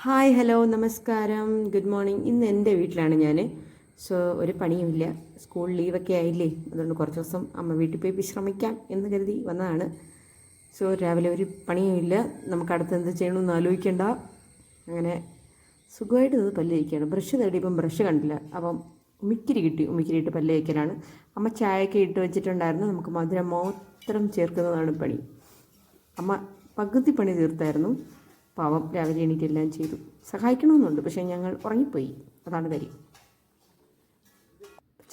Hi hello നമസ്കാരം good morning. ഇന്ന് എൻ്റെ വീട്ടിലാണ് ഞാൻ. സോ ഒരു പണിയുമില്ല, സ്കൂൾ ലീവൊക്കെ ആയില്ലേ, അതുകൊണ്ട് കുറച്ച് ദിവസം അമ്മ വീട്ടിൽ പോയി വിശ്രമിക്കാം എന്ന് കരുതി വന്നതാണ്. സോ രാവിലെ ഒരു പണിയുമില്ല, നമുക്ക് അടുത്ത് എന്ത് ചെയ്യണമെന്ന് ആലോചിക്കേണ്ട. അങ്ങനെ സുഖമായിട്ട് നിന്ന് പല്ല് തേക്കുകയാണ്. ബ്രഷ് തേടിയപ്പം ബ്രഷ് കണ്ടില്ല, അപ്പം ഉമിക്കിരി കിട്ടി, ഉമിക്കിരിയിട്ട് പല്ല് തേക്കലാണ്. അമ്മ ചായയൊക്കെ ഇട്ട് വെച്ചിട്ടുണ്ടായിരുന്നു. നമുക്ക് മധുരം മാത്രം ചേർക്കുന്നതാണ് പണി. അമ്മ പകുതി പണി തീർത്തായിരുന്നു. പാവം രാവിലെ എണീറ്റെല്ലാം ചെയ്തു. സഹായിക്കണമെന്നുണ്ട്, പക്ഷേ ഞങ്ങൾ ഉറങ്ങിപ്പോയി, അതാണ് കാര്യം.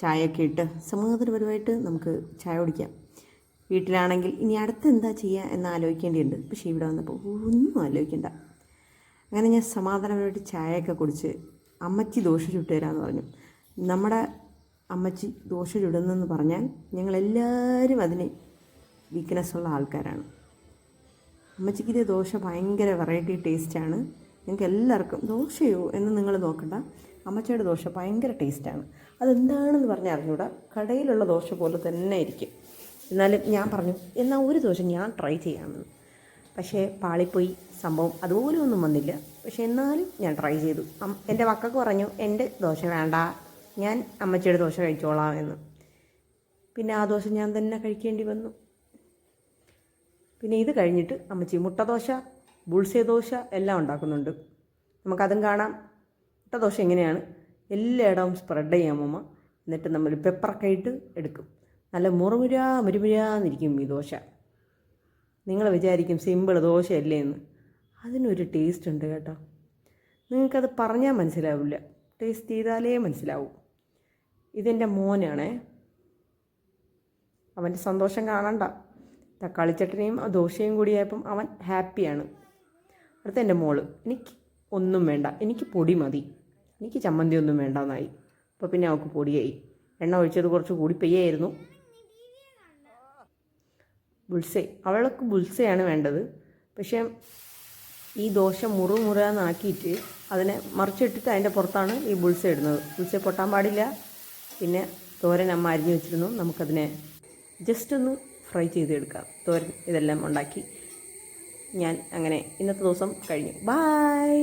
ചായയൊക്കെ ഇട്ട് സമാധാനപരമായിട്ട് നമുക്ക് ചായ കുടിക്കാം. വീട്ടിലാണെങ്കിൽ ഇനി അടുത്ത് എന്താ ചെയ്യുക എന്ന് ആലോചിക്കേണ്ടിയുണ്ട്, പക്ഷേ ഇവിടെ വന്നപ്പോൾ ഒന്നും ആലോചിക്കേണ്ട. അങ്ങനെ ഞാൻ സമാധാനപരമായിട്ട് ചായയൊക്കെ കുടിച്ച് അമ്മച്ചി ദോശ ചുട്ട് തരാമെന്ന് പറഞ്ഞു. നമ്മുടെ അമ്മച്ചി ദോശ ചുടുന്നെന്ന് പറഞ്ഞാൽ ഞങ്ങളെല്ലാവരും അതിന് വീക്ക്നെസ്സുള്ള ആൾക്കാരാണ്. അമ്മച്ചിക്കിത് ദോശ ഭയങ്കര വെറൈറ്റി ടേസ്റ്റാണ്. ഞങ്ങൾക്ക് എല്ലാവർക്കും ദോശയോ എന്ന് നിങ്ങൾ നോക്കണ്ട, അമ്മച്ചിയുടെ ദോശ ഭയങ്കര ടേസ്റ്റാണ്. അതെന്താണെന്ന് പറഞ്ഞാൽ അറിഞ്ഞൂടാ, കടയിലുള്ള ദോശ പോലെ തന്നെ ഇരിക്കും. എന്നാലും ഞാൻ പറഞ്ഞു എന്നാൽ ഒരു ദോശ ഞാൻ ട്രൈ ചെയ്യാമെന്ന്. പക്ഷേ പാളിപ്പോയി സംഭവം, അതുപോലെ ഒന്നും വന്നില്ല. പക്ഷേ എന്നാലും ഞാൻ ട്രൈ ചെയ്തു. എൻ്റെ മക്കൾക്ക് പറഞ്ഞു എൻ്റെ ദോശ വേണ്ട, ഞാൻ അമ്മച്ചിയുടെ ദോശ കഴിച്ചോളാം എന്ന്. പിന്നെ ആ ദോശ ഞാൻ തന്നെ കഴിക്കേണ്ടി വന്നു. പിന്നെ ഇത് കഴിഞ്ഞിട്ട് അമ്മച്ചി മുട്ടദോശ, ബുൾസേ ദോശ എല്ലാം ഉണ്ടാക്കുന്നുണ്ട്. നമുക്കതും കാണാം. മുട്ടദോശ എങ്ങനെയാണ് എല്ലായിടവും സ്പ്രെഡ് ചെയ്യാം അമ്മ. എന്നിട്ട് നമ്മൾ പെപ്പറൊക്കെ ഇട്ട് എടുക്കും. നല്ല മുരുമുരാന്നിരിക്കും ഈ ദോശ. നിങ്ങൾ വിചാരിക്കും സിമ്പിൾ ദോശയല്ലേ എന്ന്. അതിനൊരു ടേസ്റ്റ് ഉണ്ട് കേട്ടോ. നിങ്ങൾക്കത് പറഞ്ഞാൽ മനസ്സിലാവില്ല, ടേസ്റ്റ് ചെയ്താലേ മനസ്സിലാവും. ഇതെൻ്റെ മോനാണേ, അവൻ്റെ സന്തോഷം കാണണ്ട. തക്കാളി ചട്ടനിയും ദോശയും കൂടിയായപ്പം അവൻ ഹാപ്പിയാണ്. അടുത്ത എൻ്റെ മോള്, എനിക്ക് ഒന്നും വേണ്ട, എനിക്ക് പൊടി മതി, എനിക്ക് ചമ്മന്തി ഒന്നും വേണ്ടെന്നായി. അപ്പോൾ പിന്നെ അവൾക്ക് പൊടിയായി. എണ്ണ ഒഴിച്ചത് കുറച്ച് കൂടി പെയ്യായിരുന്നു. ബുൾസേ, അവൾക്ക് ബുൾസയാണ് വേണ്ടത്. പക്ഷേ ഈ ദോശ മുറുമുറാന്നാക്കിയിട്ട് അതിനെ മറിച്ചിട്ടിട്ട് അതിൻ്റെ പുറത്താണ് ഈ ബുൾസ ഇടുന്നത്. ബുൾസ പൊട്ടാൻ പാടില്ല. പിന്നെ തോരൻ അമ്മ അരിഞ്ഞു വെച്ചിരുന്നു, നമുക്കതിനെ ജസ്റ്റ് ഒന്ന് ഫ്രൈ ചെയ്തെടുക്കാം. തോരൻ ഇതെല്ലാം ഉണ്ടാക്കി ഞാൻ അങ്ങനെ ഇന്നത്തെ ദിവസം കഴിഞ്ഞു. ബൈ.